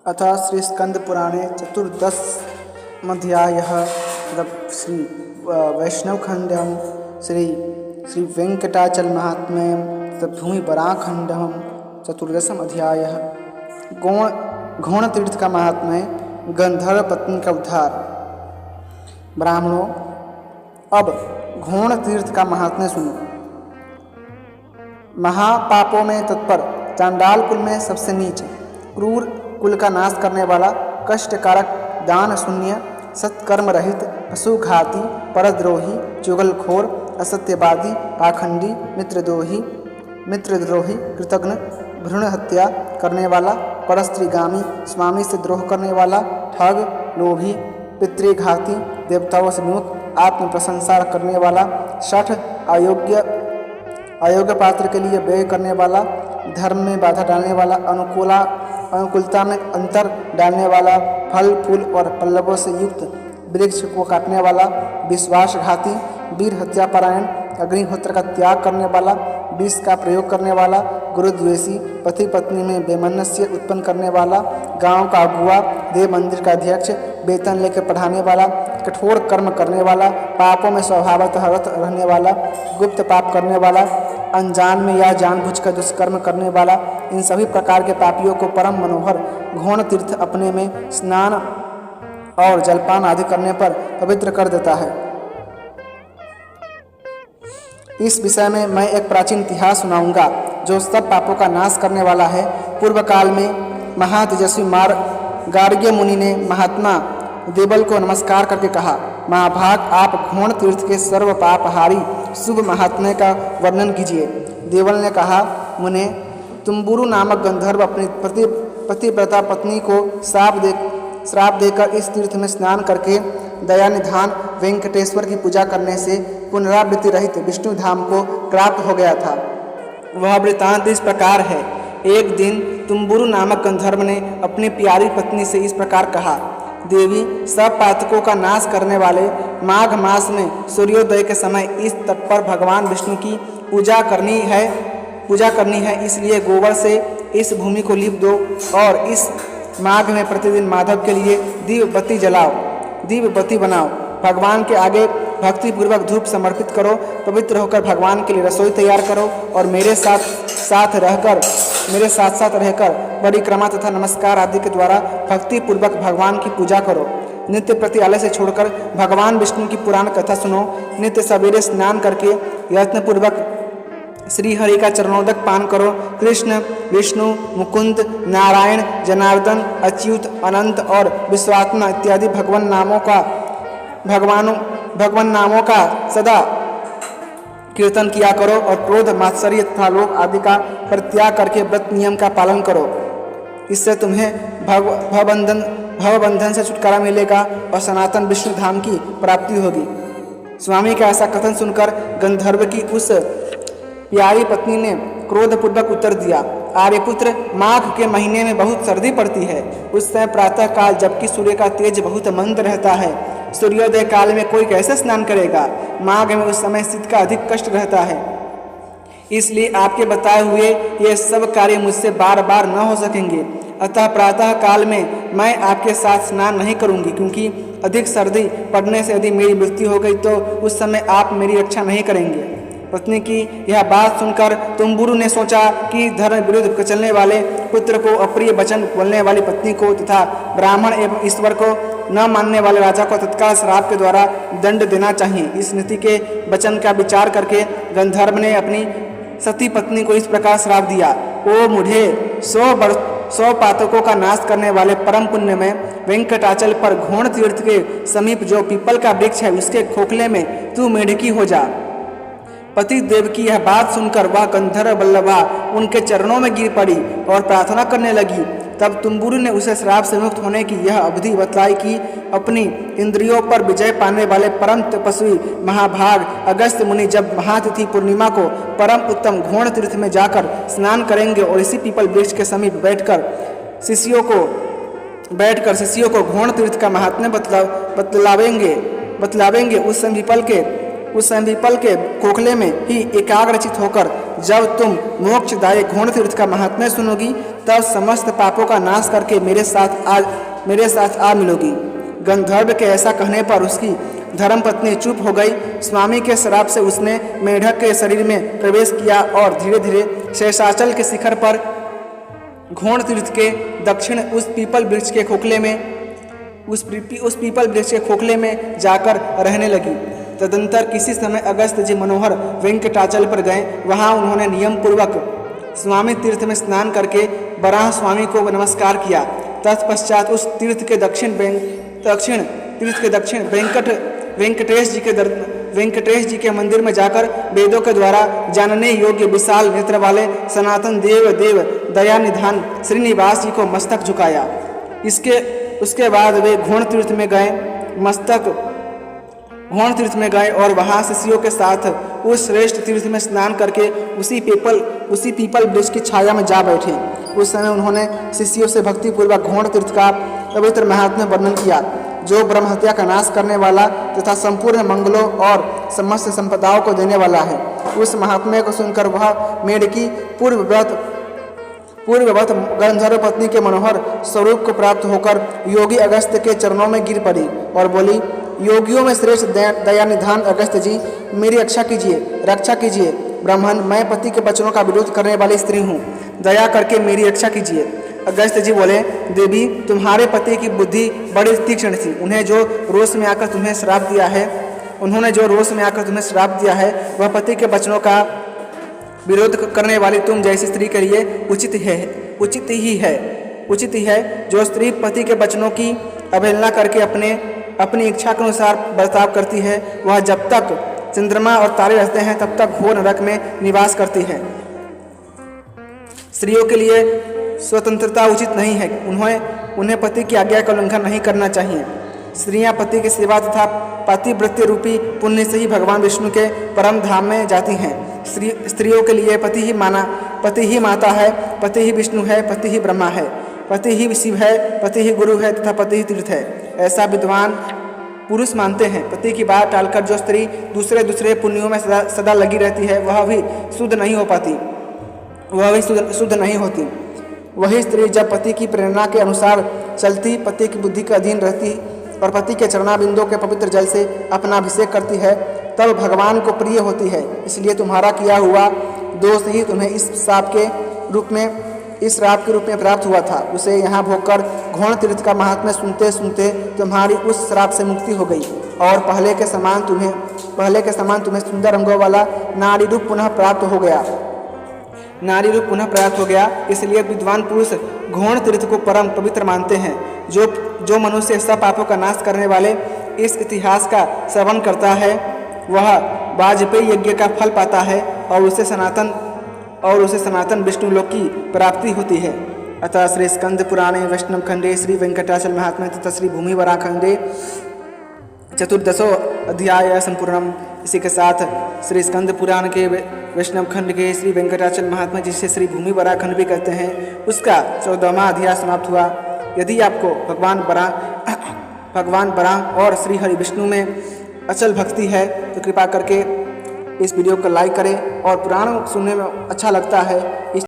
अथ श्रीस्कन्दपुराणे चतुर्दशोऽध्यायः। श्री वैष्णवखण्डं श्री वेङ्कटाचलमाहात्म्यं भूमिवराखण्डं चतुर्दशम अध्यायः। घोणतीर्थ का महात्म्य, गंधर्व पत्नी का उद्धार। ब्राह्मणों, अब घोणतीर्थ का महात्म्य सुनो। महापापों में तत्पर, चांडाल कुल में सबसे नीच, क्रूर कुल का नाश करने वाला, कष्टकारक, दान शून्य, सत्कर्म रहित, पशुघाती, परद्रोही, चुगलखोर, असत्यवादी, पाखंडी, मित्रद्रोही, कृतघ्न, भ्रूण हत्या करने वाला, परस्त्रीगामी, स्वामी से द्रोह करने वाला, ठग, लोभी, पितृघाती, देवताओं से विमुख, आत्म प्रशंसा करने वाला, शठ, अयोग्य पात्र के लिए व्यय करने वाला, धर्म में बाधा डालने वाला, अनुकूलता में अंतर डालने वाला, फल फूल और पल्लवों से युक्त वृक्ष को काटने वाला, विश्वासघाती, वीर हत्यापरायण, अग्निहोत्र का त्याग करने वाला, विष का प्रयोग करने वाला, गुरुद्वेषी, पति पत्नी में वैमनस्य उत्पन्न करने वाला, गांव का अगुआ, देव मंदिर का अध्यक्ष, वेतन लेकर पढ़ाने वाला, कठोर कर्म करने वाला, पापों में स्वभावतः रत रहने वाला, गुप्त पाप करने वाला, अनजान में या जानबूझकर दुष्कर्म करने वाला, इन सभी प्रकार के पापियों को परम मनोहर घोण तीर्थ अपने में स्नान और जलपान आदि करने पर पवित्र कर देता है। इस विषय में मैं एक प्राचीन इतिहास सुनाऊंगा जो सब पापों का नाश करने वाला है। पूर्व काल में महातेजस्वी गार्ग्य मुनि ने महात्मा देवल को नमस्कार करके कहा, महाभाग, आप घोण तीर्थ के सर्व पापहारी शुभ महात्म्य का वर्णन कीजिए। देवल ने कहा, मुने, तुम्बुरु नामक गंधर्व अपनी पतिव्रता पत्नी को श्राप देकर इस तीर्थ में स्नान करके दयानिधान वेंकटेश्वर की पूजा करने से पुनरावृत्ति रहित विष्णु धाम को प्राप्त हो गया था। वह वृत्तांत इस प्रकार है। एक दिन तुम्बुरु नामक गंधर्व ने अपनी प्यारी पत्नी से इस प्रकार कहा, देवी, सब पातकों का नाश करने वाले माघ मास में सूर्योदय के समय इस तट पर भगवान विष्णु की पूजा करनी है, इसलिए गोबर से इस भूमि को लीप दो और इस माघ में प्रतिदिन माधव के लिए दीप बत्ती बनाओ। भगवान के आगे भक्तिपूर्वक धूप समर्पित करो, पवित्र होकर भगवान के लिए रसोई तैयार करो और मेरे साथ साथ रहकर परिक्रमा तथा नमस्कार आदि के द्वारा भक्तिपूर्वक भगवान की पूजा करो। नित्य प्रति आलस्य से छोड़कर भगवान विष्णु की पुराण कथा सुनो। नित्य सवेरे स्नान करके यत्नपूर्वक श्री हरि का चरणोदक पान करो। कृष्ण, विष्णु, मुकुंद, नारायण, जनार्दन, अच्युत, अनंत और विश्वात्मा इत्यादि भगवान नामों का सदा कीर्तन किया करो और क्रोध, मात्सर्य तथा लोभ आदि का परित्याग करके व्रत नियम का पालन करो। इससे तुम्हें भवबंधन से छुटकारा मिलेगा और सनातन विष्णु धाम की प्राप्ति होगी। स्वामी का ऐसा कथन सुनकर गंधर्व की उस प्यारी पत्नी ने क्रोधपूर्वक उत्तर दिया, आर्यपुत्र, माघ के महीने में बहुत सर्दी पड़ती है। उस समय प्रातः काल जबकि सूर्य का तेज बहुत मंद रहता है, सूर्योदय काल में कोई कैसे स्नान करेगा? माघ में उस समय शीत का अधिक कष्ट रहता है, इसलिए आपके बताए हुए ये सब कार्य मुझसे बार बार न हो सकेंगे। अतः प्रातः काल में मैं आपके साथ स्नान नहीं करूंगी, क्योंकि अधिक सर्दी पड़ने से यदि मेरी मृत्यु हो गई तो उस समय आप मेरी रक्षा नहीं करेंगे। पत्नी की यह बात सुनकर तुम्बुरु ने सोचा कि धर्म विरुद्ध चलने वाले पुत्र को, अप्रिय वचन बोलने वाली पत्नी को तथा ब्राह्मण एवं ईश्वर को न मानने वाले राजा को तत्काल श्राप के द्वारा दंड देना चाहिए। इस नीति के वचन का विचार करके गंधर्व ने अपनी सती पत्नी को इस प्रकार श्राप दिया, ओ मूढ़े, 100 पातकों का नाश करने वाले परम पुण्य में वेंकटाचल पर घोण तीर्थ के समीप जो पीपल का वृक्ष है, उसके खोखले में तू मेढकी हो जा। पति देव की यह बात सुनकर वह गंधर्व वल्लभा उनके चरणों में गिर पड़ी और प्रार्थना करने लगी। तब तुम्बुरु ने उसे श्राप से मुक्त होने की यह अवधि बतलाई कि अपनी इंद्रियों पर विजय पाने वाले परम तपस्वी महाभाग अगस्त्य मुनि जब महातिथि पूर्णिमा को परम उत्तम घोण तीर्थ में जाकर स्नान करेंगे और इसी पीपल वृक्ष के समीप बैठकर शिष्यों को घोण तीर्थ का महात्म्य बतलावेंगे, उस समय पीपल के खोखले में ही एकाग्रचित होकर जब तुम मोक्षदायी घोण तीर्थ का महात्म्य सुनोगी तब समस्त पापों का नाश करके मेरे साथ आ मिलोगी। गंधर्व के ऐसा कहने पर उसकी धर्मपत्नी चुप हो गई। स्वामी के श्राप से उसने मेढक के शरीर में प्रवेश किया और धीरे धीरे शेषाचल के शिखर पर घोण तीर्थ के दक्षिण उस पीपल वृक्ष के खोखले में जाकर रहने लगी। तदंतर किसी समय अगस्त जी मनोहर वेंकटाचल पर गए। वहां उन्होंने नियम पूर्वक स्वामी तीर्थ में स्नान करके वराह स्वामी को नमस्कार किया। तत्पश्चात उस तीर्थ के दक्षिण वेंकटेश जी के मंदिर में जाकर वेदों के द्वारा जानने योग्य विशाल नेत्र वाले सनातन देव दयानिधान श्रीनिवास जी को मस्तक झुकाया। उसके बाद वे घोण तीर्थ में गए और वहां शिष्यों के साथ उस श्रेष्ठ तीर्थ में स्नान करके उसी पीपल वृक्ष की छाया में जा बैठे। उस समय उन्होंने शिष्यों से भक्तिपूर्वक घोण तीर्थ का पवित्र महात्म्य वर्णन किया, जो ब्रह्म हत्या का नाश करने वाला तथा संपूर्ण मंगलों और समस्त संपदाओं को देने वाला है। उस महात्म्य को सुनकर वह मेढकी पूर्ववत गंधर्व पत्नी के मनोहर स्वरूप को प्राप्त होकर योगी अगस्त्य के चरणों में गिर पड़ी और बोली, योगियों में श्रेष्ठ दयानिधान अगस्त्य जी, मेरी रक्षा कीजिए। ब्राह्मण, मैं पति के वचनों का विरोध करने वाली स्त्री हूँ, दया करके मेरी रक्षा कीजिए। अगस्त्य जी बोले, देवी, तुम्हारे पति की बुद्धि बड़ी तीक्ष्ण थी। उन्होंने जो रोष में आकर तुम्हें श्राप दिया है वह पति के वचनों का विरोध करने वाली तुम जैसी स्त्री के लिए उचित ही है। जो स्त्री पति के वचनों की अवहेलना करके अपनी इच्छा के अनुसार बर्ताव करती है, वह जब तक चंद्रमा और तारे रहते हैं तब तक घोर नरक में निवास करती है। स्त्रियों के लिए स्वतंत्रता उचित नहीं है। उन्हें पति की आज्ञा का उल्लंघन नहीं करना चाहिए। स्त्रियां पति की सेवा तथा पतिव्रत्य रूपी पुण्य से ही भगवान विष्णु के परम धाम में जाती हैं। स्त्रियों के लिए पति ही माता है, पति ही विष्णु है, पति ही ब्रह्मा है, पति ही शिव है, पति ही गुरु है तथा पति ही तीर्थ है, ऐसा विद्वान पुरुष मानते हैं। पति की बात टालकर जो स्त्री दूसरे पुण्यों में सदा लगी रहती है वह भी शुद्ध नहीं होती। वही स्त्री जब पति की प्रेरणा के अनुसार चलती, पति की बुद्धि के अधीन रहती और पति के चरणाबिंदों के पवित्र जल से अपना अभिषेक करती है, तब भगवान को प्रिय होती है। इसलिए तुम्हारा किया हुआ दोष ही तुम्हें इस श्राप के रूप में प्राप्त हुआ था। उसे यहाँ भोगकर घोण तीर्थ का महात्म्य सुनते सुनते तुम्हारी उस श्राप से मुक्ति हो गई और पहले के समान तुम्हें सुंदर अंगों वाला नारी रूप पुनः प्राप्त हो गया। इसलिए विद्वान पुरुष घोण तीर्थ को परम पवित्र मानते हैं। जो मनुष्य सब पापों का नाश करने वाले इस इतिहास का श्रवण करता है वह वाजपेयी यज्ञ का फल पाता है और उसे सनातन विष्णु लोक की प्राप्ति होती है। अतः श्री स्कंद पुराणे वैष्णव खंडे श्री वेंकटाचल महात्म्य तथा श्री भूमि वराह खंडे 14 अध्याय संपूर्णम। इसी के साथ श्री स्कंद पुराण के वैष्णव खंड के श्री वेंकटाचल महात्म्य, जिसे श्री भूमि वराह खंड भी कहते हैं, उसका 14वां अध्याय समाप्त हुआ। यदि आपको भगवान वराह और श्री हरि विष्णु में अचल भक्ति है तो कृपा करके इस वीडियो को लाइक करें और पुराण सुनने में अच्छा लगता है